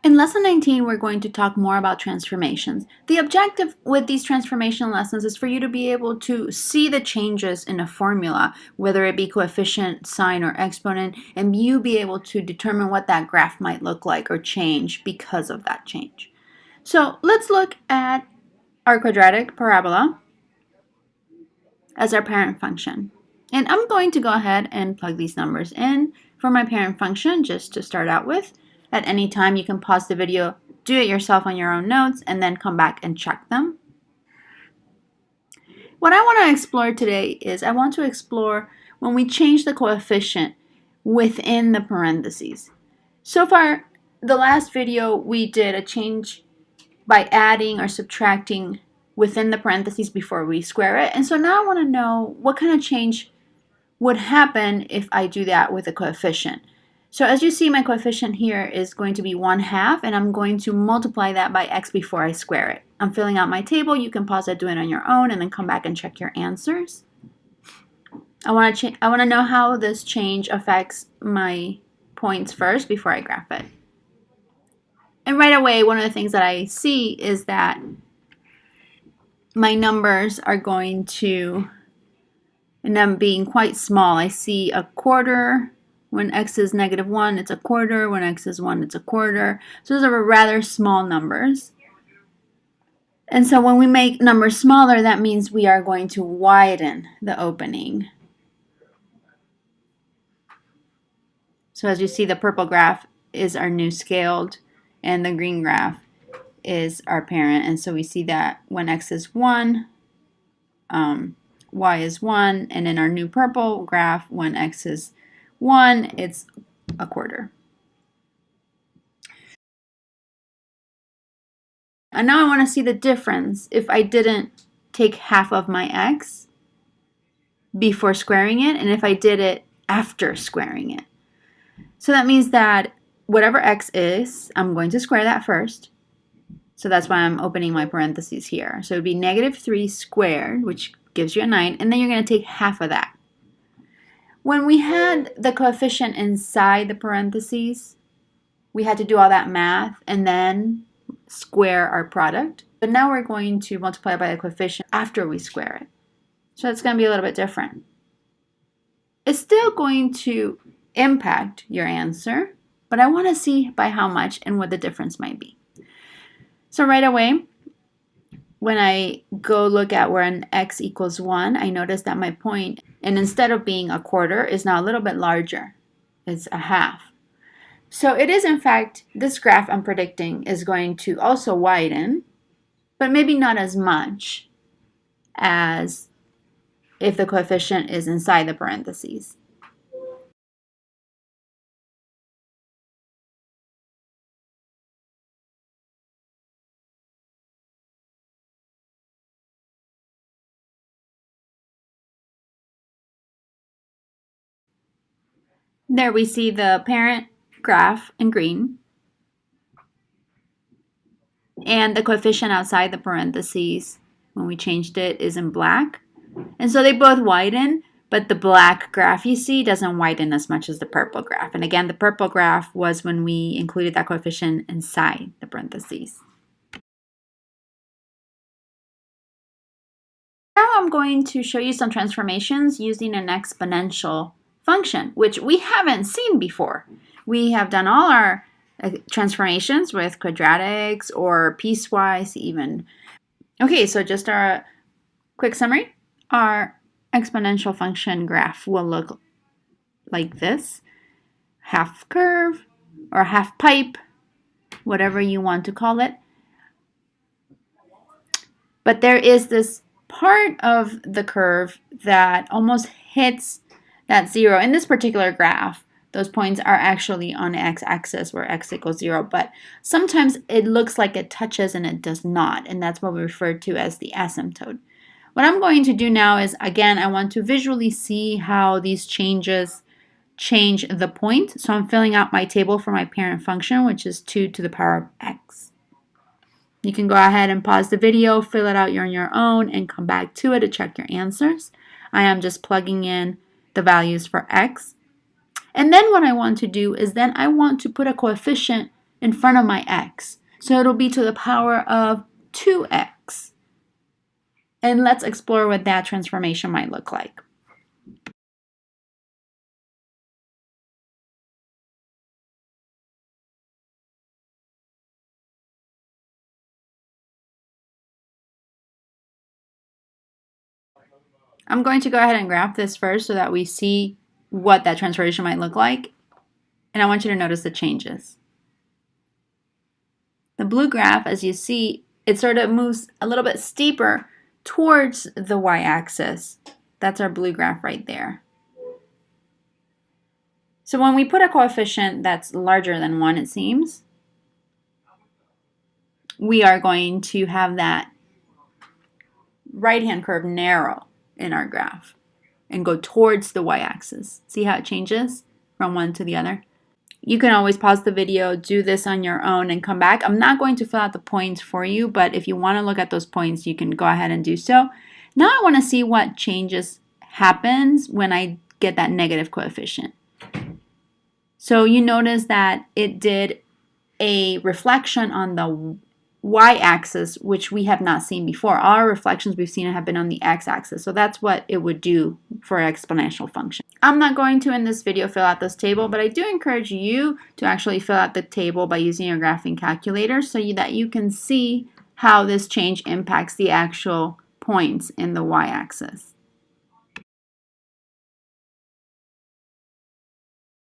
In lesson 19, we're going to talk more about transformations. The objective with these transformation lessons is for you to be able to see the changes in a formula, whether it be coefficient, sign, or exponent, and you be able to determine what that graph might look like or change because of that change. So let's look at our quadratic parabola as our parent function. And I'm going to go ahead and plug these numbers in for my parent function just to start out with. At any time, you can pause the video, do it yourself on your own notes, and then come back and check them. What I want to explore today is I want to explore when we change the coefficient within the parentheses. So far, the last video, we did a change by adding or subtracting within the parentheses before we square it. And so now I want to know what kind of change would happen if I do that with a coefficient. So as you see, my coefficient here is going to be 1/2, and I'm going to multiply that by x before I square it. I'm filling out my table. You can pause it, do it on your own, and then come back and check your answers. I want to know how this change affects my points first before I graph it. And right away, one of the things that I see is that my numbers are going to end up being quite small. I see a quarter. When x is -1, it's a quarter. When x is 1, it's a quarter. So those are rather small numbers. And so when we make numbers smaller, that means we are going to widen the opening. So as you see, the purple graph is our new scaled, and the green graph is our parent. And so we see that when x is 1, y is 1, and in our new purple graph, when x is 1, it's a quarter. And now I want to see the difference if I didn't take half of my x before squaring it, and if I did it after squaring it. So that means that whatever x is, I'm going to square that first. So that's why I'm opening my parentheses here. So it would be -3 squared, which gives you a 9, and then you're going to take half of that. When we had the coefficient inside the parentheses, we had to do all that math and then square our product. But now we're going to multiply by the coefficient after we square it. So it's going to be a little bit different. It's still going to impact your answer, but I want to see by how much and what the difference might be. So right away, when I go look at where an x equals 1, I notice that my point, and instead of being a quarter, is now a little bit larger. It's a half. So it is, in fact, this graph I'm predicting is going to also widen, but maybe not as much as if the coefficient is inside the parentheses. There we see the parent graph in green and the coefficient outside the parentheses when we changed it is in black. And so they both widen, but the black graph you see doesn't widen as much as the purple graph. And again, the purple graph was when we included that coefficient inside the parentheses. Now I'm going to show you some transformations using an exponential function, which we haven't seen before. We have done all our transformations with quadratics or piecewise even. Okay, so just our quick summary. Our exponential function graph will look like this. Half curve or half pipe, whatever you want to call it. But there is this part of the curve that almost hits that 0. In this particular graph, those points are actually on the x-axis where x equals 0, but sometimes it looks like it touches and it does not, and that's what we refer to as the asymptote. What I'm going to do now is, again, I want to visually see how these changes change the point. So I'm filling out my table for my parent function, which is 2 to the power of x. You can go ahead and pause the video, fill it out on your own, and come back to it to check your answers. I am just plugging in the values for x. And then what I want to do is then I want to put a coefficient in front of my x. So it'll be to the power of 2x. And let's explore what that transformation might look like. I'm going to go ahead and graph this first so that we see what that transformation might look like. And I want you to notice the changes. The blue graph, as you see, it sort of moves a little bit steeper towards the y-axis. That's our blue graph right there. So when we put a coefficient that's larger than 1, it seems, we are going to have that right-hand curve narrow in our graph and go towards the y-axis. See how it changes from one to the other? You can always pause the video, do this on your own, and come back. I'm not going to fill out the points for you, but if you want to look at those points, you can go ahead and do so. Now I want to see what changes happens when I get that negative coefficient. So you notice that it did a reflection on the y-axis, which we have not seen before. All our reflections we've seen have been on the x-axis. So that's what it would do for an exponential function. I'm not going to in this video fill out this table, but I do encourage you to actually fill out the table by using your graphing calculator so that you can see how this change impacts the actual points in the y-axis.